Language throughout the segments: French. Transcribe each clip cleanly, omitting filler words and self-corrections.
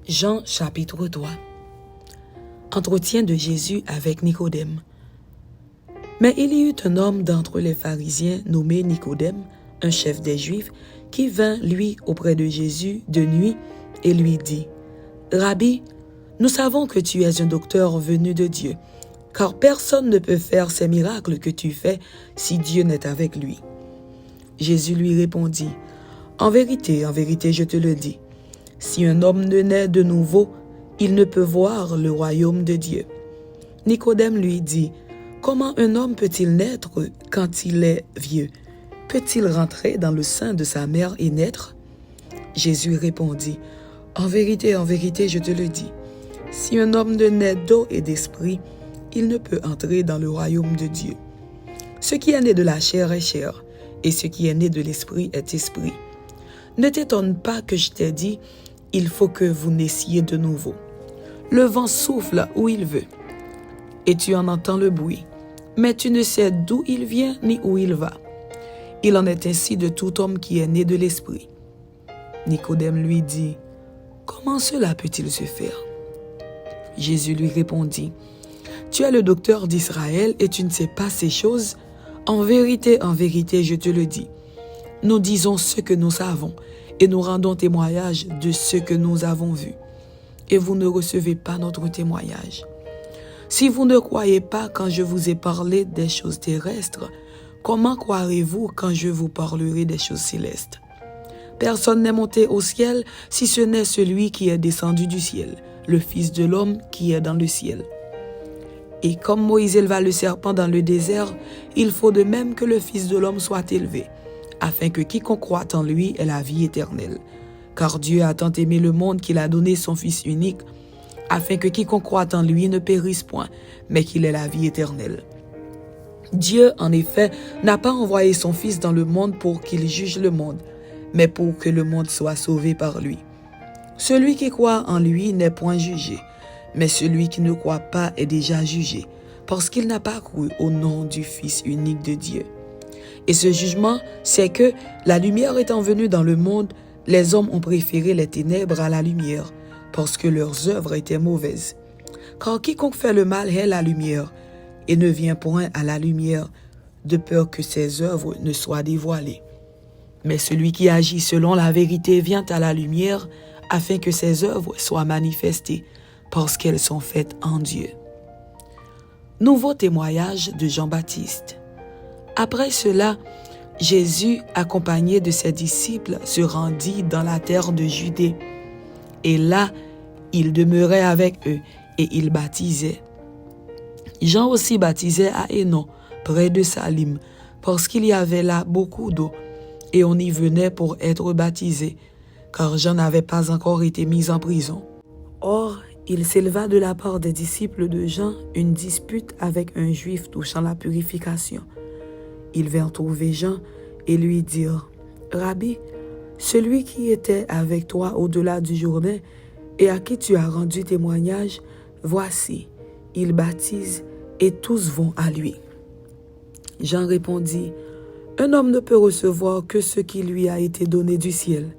Jean chapitre 3. Entretien de Jésus avec Nicodème. Mais il y eut un homme d'entre les pharisiens nommé Nicodème, un chef des Juifs, qui vint, lui, auprès de Jésus de nuit et lui dit, « Rabbi, nous savons que tu es un docteur venu de Dieu, car personne ne peut faire ces miracles que tu fais si Dieu n'est avec lui. » Jésus lui répondit, « en vérité, je te le dis, si un homme ne naît de nouveau, il ne peut voir le royaume de Dieu. » Nicodème lui dit, « Comment un homme peut-il naître quand il est vieux? Peut-il rentrer dans le sein de sa mère et naître? » Jésus répondit, « en vérité, je te le dis, si un homme ne naît d'eau et d'esprit, il ne peut entrer dans le royaume de Dieu. Ce qui est né de la chair est chair, et ce qui est né de l'esprit est esprit. Ne t'étonne pas que je t'ai dit, il faut que vous naissiez de nouveau. Le vent souffle où il veut, et tu en entends le bruit, mais tu ne sais d'où il vient ni où il va. Il en est ainsi de tout homme qui est né de l'esprit. » Nicodème lui dit, « Comment cela peut-il se faire? » Jésus lui répondit, « Tu es le docteur d'Israël et tu ne sais pas ces choses? En vérité, je te le dis. Nous disons ce que nous savons et nous rendons témoignage de ce que nous avons vu. Et vous ne recevez pas notre témoignage. Si vous ne croyez pas quand je vous ai parlé des choses terrestres, comment croirez-vous quand je vous parlerai des choses célestes? Personne n'est monté au ciel si ce n'est celui qui est descendu du ciel, le Fils de l'homme qui est dans le ciel. Et comme Moïse éleva le serpent dans le désert, il faut de même que le Fils de l'homme soit élevé, afin que quiconque croit en lui ait la vie éternelle. Car Dieu a tant aimé le monde qu'il a donné son Fils unique, afin que quiconque croit en lui ne périsse point, mais qu'il ait la vie éternelle. Dieu, en effet, n'a pas envoyé son Fils dans le monde pour qu'il juge le monde, mais pour que le monde soit sauvé par lui. Celui qui croit en lui n'est point jugé, mais celui qui ne croit pas est déjà jugé, parce qu'il n'a pas cru au nom du Fils unique de Dieu. Et ce jugement, c'est que, la lumière étant venue dans le monde, les hommes ont préféré les ténèbres à la lumière, parce que leurs œuvres étaient mauvaises. Car quiconque fait le mal hait la lumière, et ne vient point à la lumière, de peur que ses œuvres ne soient dévoilées. Mais celui qui agit selon la vérité vient à la lumière, afin que ses œuvres soient manifestées, parce qu'elles sont faites en Dieu. Nouveau témoignage de Jean-Baptiste. Après cela, Jésus, accompagné de ses disciples, se rendit dans la terre de Judée. Et là, il demeurait avec eux et il baptisait. Jean aussi baptisait à Hénon, près de Salim, parce qu'il y avait là beaucoup d'eau, et on y venait pour être baptisé, car Jean n'avait pas encore été mis en prison. Or, il s'éleva de la part des disciples de Jean une dispute avec un juif touchant la purification. Ils vinrent trouver Jean et lui dirent, « Rabbi, celui qui était avec toi au-delà du Jourdain et à qui tu as rendu témoignage, voici, il baptise et tous vont à lui. » Jean répondit, « Un homme ne peut recevoir que ce qui lui a été donné du ciel.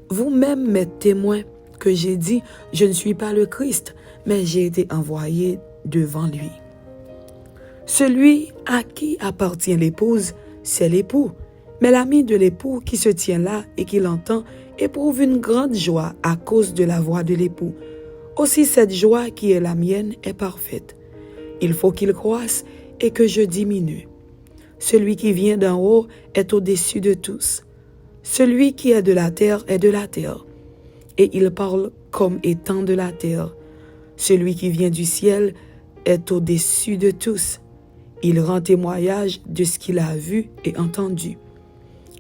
Vous-même m'êtes témoins que j'ai dit, je ne suis pas le Christ, mais j'ai été envoyé devant lui. Celui à qui appartient l'épouse, c'est l'époux, mais l'ami de l'époux qui se tient là et qui l'entend éprouve une grande joie à cause de la voix de l'époux. Aussi cette joie qui est la mienne est parfaite. Il faut qu'il croisse et que je diminue. Celui qui vient d'en haut est au-dessus de tous. Celui qui est de la terre est de la terre, et il parle comme étant de la terre. Celui qui vient du ciel est au-dessus de tous. Il rend témoignage de ce qu'il a vu et entendu,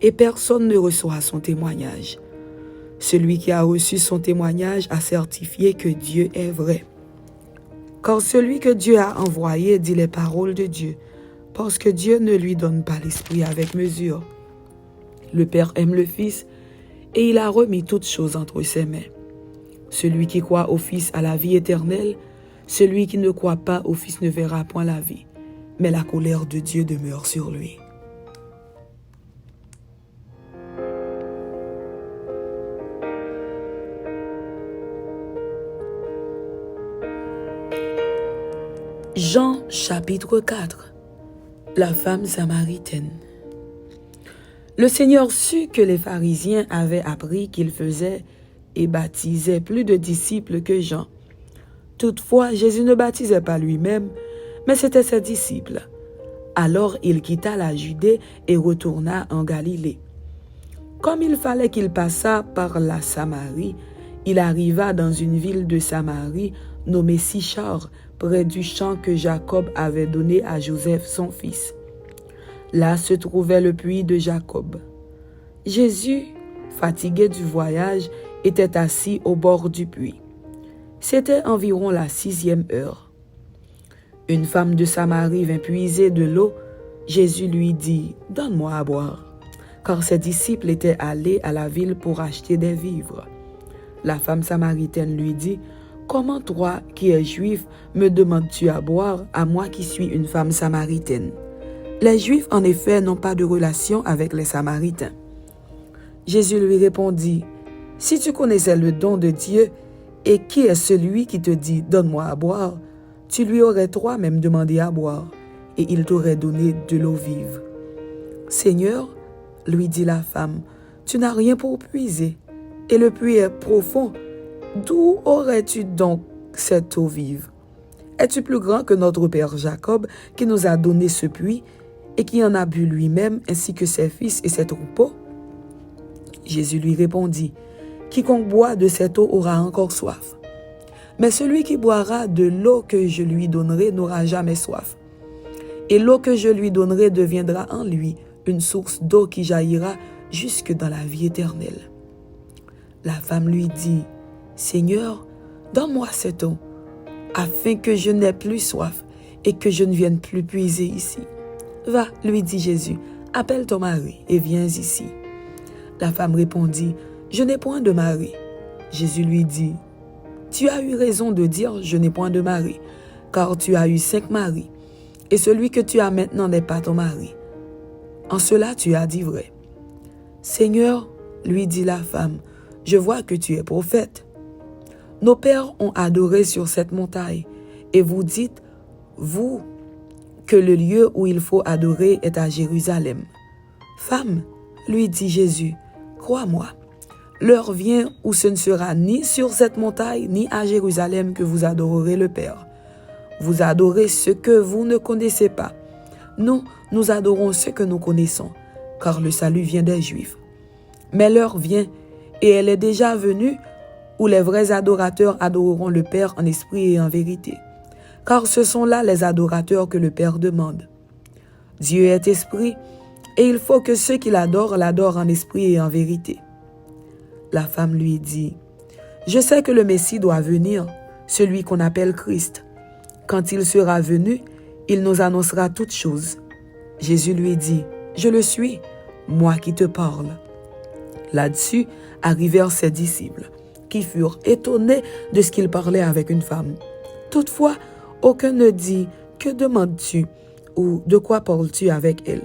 et personne ne reçoit son témoignage. Celui qui a reçu son témoignage a certifié que Dieu est vrai. Car celui que Dieu a envoyé dit les paroles de Dieu, parce que Dieu ne lui donne pas l'esprit avec mesure. Le Père aime le Fils, et il a remis toutes choses entre ses mains. Celui qui croit au Fils a la vie éternelle, celui qui ne croit pas au Fils ne verra point la vie, mais la colère de Dieu demeure sur lui. Jean chapitre 4. La femme samaritaine. Le Seigneur sut que les pharisiens avaient appris qu'il faisait et baptisait plus de disciples que Jean. Toutefois, Jésus ne baptisait pas lui-même, mais c'étaient ses disciples. Alors il quitta la Judée et retourna en Galilée. Comme il fallait qu'il passât par la Samarie, il arriva dans une ville de Samarie nommée Sichar, près du champ que Jacob avait donné à Joseph son fils. Là se trouvait le puits de Jacob. Jésus, fatigué du voyage, était assis au bord du puits. C'était environ la 6e heure. Une femme de Samarie vint puiser de l'eau. Jésus lui dit « Donne-moi à boire », car ses disciples étaient allés à la ville pour acheter des vivres. La femme samaritaine lui dit « Comment toi, qui es juif, me demandes-tu à boire, à moi qui suis une femme samaritaine ?» Les Juifs, en effet, n'ont pas de relation avec les Samaritains. Jésus lui répondit « Si tu connaissais le don de Dieu, et qui est celui qui te dit « Donne-moi à boire », tu lui aurais toi-même demandé à boire, et il t'aurait donné de l'eau vive. « Seigneur, lui dit la femme, tu n'as rien pour puiser, et le puits est profond. D'où aurais-tu donc cette eau vive? Es-tu plus grand que notre père Jacob, qui nous a donné ce puits, et qui en a bu lui-même, ainsi que ses fils et ses troupeaux? » Jésus lui répondit, « Quiconque boit de cette eau aura encore soif. Mais celui qui boira de l'eau que je lui donnerai n'aura jamais soif. Et l'eau que je lui donnerai deviendra en lui une source d'eau qui jaillira jusque dans la vie éternelle. » La femme lui dit, « Seigneur, donne-moi cette eau, afin que je n'aie plus soif et que je ne vienne plus puiser ici. » « Va, lui dit Jésus, appelle ton mari et viens ici. » La femme répondit, « Je n'ai point de mari. » Jésus lui dit, « Tu as eu raison de dire, je n'ai point de mari, car tu as eu 5 maris, et celui que tu as maintenant n'est pas ton mari. En cela tu as dit vrai. » « Seigneur, lui dit la femme, je vois que tu es prophète. Nos pères ont adoré sur cette montagne, et vous dites, vous, que le lieu où il faut adorer est à Jérusalem. Femme, lui dit Jésus, crois-moi, l'heure vient où ce ne sera ni sur cette montagne ni à Jérusalem que vous adorerez le Père. Vous adorez ce que vous ne connaissez pas. Nous adorons ce que nous connaissons, car le salut vient des Juifs. Mais l'heure vient, et elle est déjà venue, où les vrais adorateurs adoreront le Père en esprit et en vérité. Car ce sont là les adorateurs que le Père demande. Dieu est esprit, et il faut que ceux qui l'adorent en esprit et en vérité. La femme lui dit, « Je sais que le Messie doit venir, celui qu'on appelle Christ. Quand il sera venu, il nous annoncera toutes choses. » Jésus lui dit, « Je le suis, moi qui te parle. » Là-dessus arrivèrent ses disciples, qui furent étonnés de ce qu'il parlait avec une femme. Toutefois, aucun ne dit, « Que demandes-tu » ou « De quoi parles-tu avec elle ?»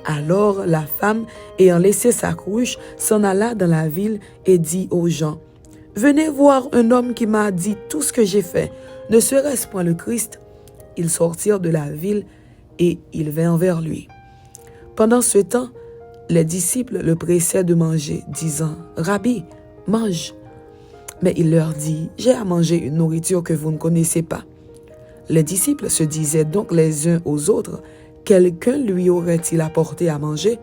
Alors la femme, ayant laissé sa cruche, s'en alla dans la ville et dit aux gens, « Venez voir un homme qui m'a dit tout ce que j'ai fait. Ne serait-ce point le Christ ?» Ils sortirent de la ville et ils vinrent vers lui. Pendant ce temps, les disciples le pressaient de manger, disant, « Rabbi, mange. » Mais il leur dit, « J'ai à manger une nourriture que vous ne connaissez pas. » Les disciples se disaient donc les uns aux autres, « Quelqu'un lui aurait-il apporté à manger ?»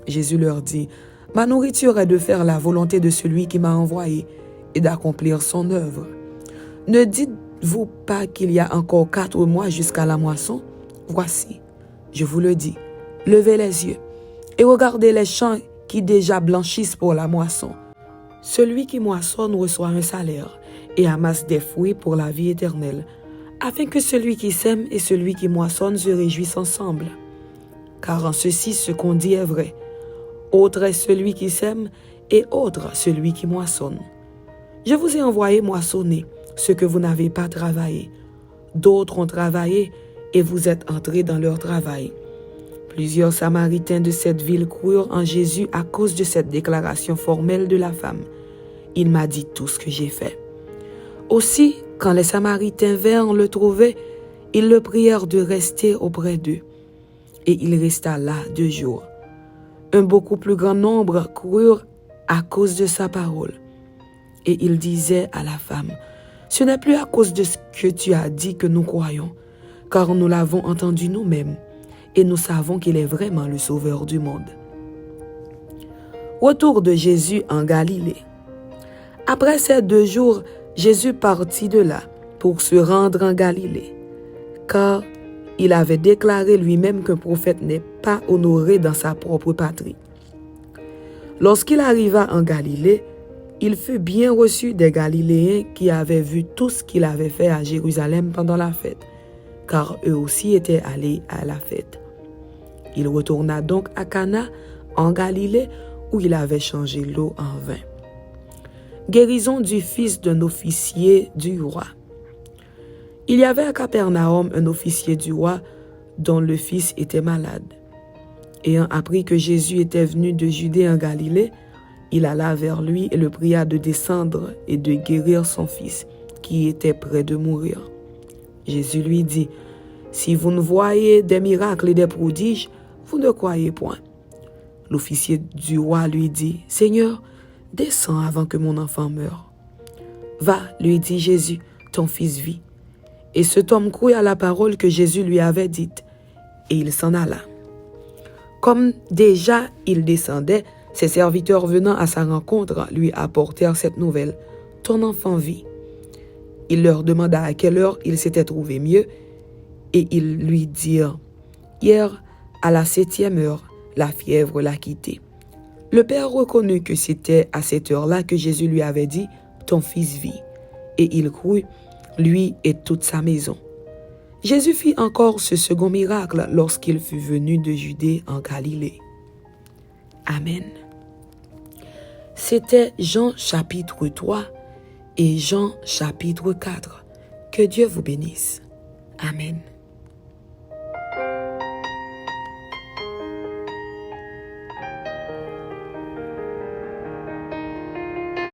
Jésus leur dit, « Ma nourriture est de faire la volonté de celui qui m'a envoyé et d'accomplir son œuvre. Ne dites-vous pas qu'il y a encore 4 mois jusqu'à la moisson? Voici, je vous le dis, levez les yeux et regardez les champs qui déjà blanchissent pour la moisson. Celui qui moissonne reçoit un salaire et amasse des fruits pour la vie éternelle, afin que celui qui sème et celui qui moissonne se réjouissent ensemble. Car en ceci, ce qu'on dit est vrai. Autre est celui qui sème et autre celui qui moissonne. Je vous ai envoyé moissonner ce que vous n'avez pas travaillé. D'autres ont travaillé et vous êtes entrés dans leur travail. » Plusieurs Samaritains de cette ville crurent en Jésus à cause de cette déclaration formelle de la femme. « Il m'a dit tout ce que j'ai fait. » Aussi, quand les Samaritains vinrent le trouver, Ils le prièrent de rester auprès d'eux, et il resta là 2 jours. Un beaucoup plus grand nombre coururent à cause de sa parole. Et il disait à la femme, « Ce n'est plus à cause de ce que tu as dit que nous croyons, car nous l'avons entendu nous-mêmes, et nous savons qu'il est vraiment le Sauveur du monde. » Retour de Jésus en Galilée. Après ces 2 jours, Jésus partit de là pour se rendre en Galilée, car il avait déclaré lui-même qu'un prophète n'est pas honoré dans sa propre patrie. Lorsqu'il arriva en Galilée, il fut bien reçu des Galiléens qui avaient vu tout ce qu'il avait fait à Jérusalem pendant la fête, car eux aussi étaient allés à la fête. Il retourna donc à Cana, en Galilée, où il avait changé l'eau en vin. Guérison du fils d'un officier du roi. Il y avait à Capernaum un officier du roi dont le fils était malade. Ayant appris que Jésus était venu de Judée en Galilée, il alla vers lui et le pria de descendre et de guérir son fils, qui était près de mourir. Jésus lui dit, « Si vous ne voyez des miracles et des prodiges, vous ne croyez point. » L'officier du roi lui dit, « Seigneur, descends avant que mon enfant meure. » « Va, lui dit Jésus, ton fils vit. » Et cet homme crut à la parole que Jésus lui avait dite, et il s'en alla. Comme déjà il descendait, ses serviteurs venant à sa rencontre lui apportèrent cette nouvelle, « Ton enfant vit. » Il leur demanda à quelle heure il s'était trouvé mieux, et ils lui dirent, « Hier, à la 7e heure, la fièvre l'a quitté. » Le père reconnut que c'était à cette heure-là que Jésus lui avait dit, « Ton fils vit. » Et il crut, lui et toute sa maison. Jésus fit encore ce second miracle lorsqu'il fut venu de Judée en Galilée. Amen. C'était Jean chapitre 3 et Jean chapitre 4. Que Dieu vous bénisse. Amen.